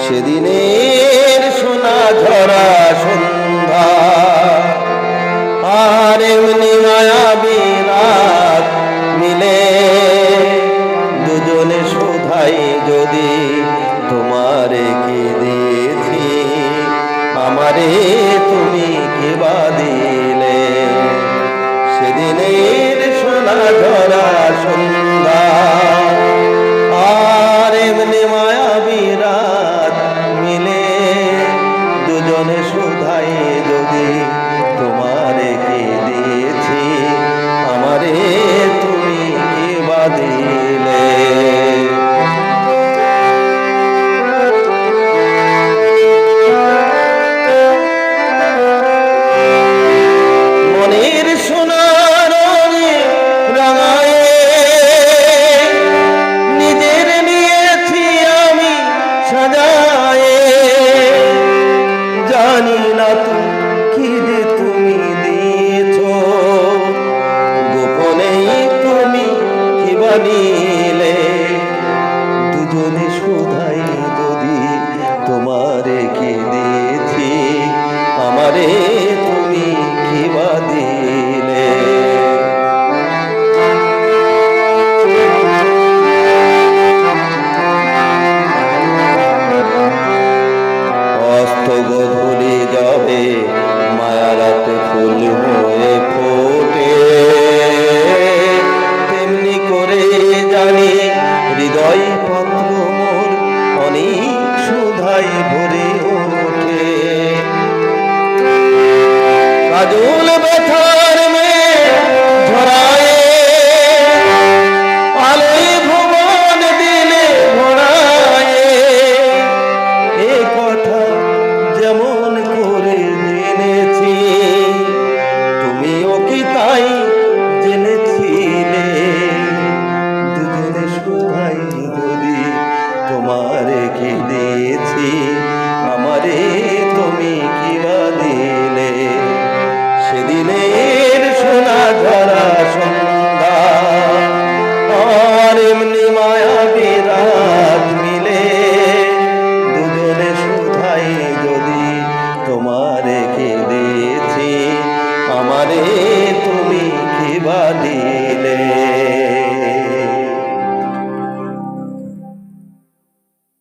সেদিনের সোনা ঝরা সন্ধ্যা আর এমনি মায়াবী রাত মিলে দুজনে শোধাই যদি তোমারে কি দিয়েছি আমারে তুমি কি বা দিলে সেদিনের সোনা ঝরা সন্ধ্যা আর এমনি মায়াবী রাত মিলে দুজনে শোধাই যদি তোমারে কি দিয়েছি আমারে তুমি কি বা দিলে মনের সোনার রাঙায় নিজের নিয়েছি আমি সাজায়ে জানি না তুমি কি যে তুমি দিয়েছো গোপনেই তুমি কি বানিলে দুজনে শোধাই যদি তোমারে কি দিয়েছি আমারে তুমি কি বা দিলে অস্ত গধূলি যাবে মায়ারাতে ফুল হয়ে ফোটে তেমনি করে জানি হৃদয় পত্র মোর অনেক সুধাই ভরে ওঠে কাজল ব্যথার মেয়ে ঝরায় আলোয় ভুবন দিলে ভরায় এ কথা যেমন করে জেনেছি তুমিও কি তাই জেনেছিলে দুজনে শোধাই যদি তোমারে কি দিয়েছি আমারে তুমি কি বা দিলে সেদিনের সোনা ঝরা সন্ধ্যা আর এমনি মায়াবী রাত মিলে দুজনে শোধাই যদি তোমারে কি দিয়েছি আমারে তুমি কি বা দিলে।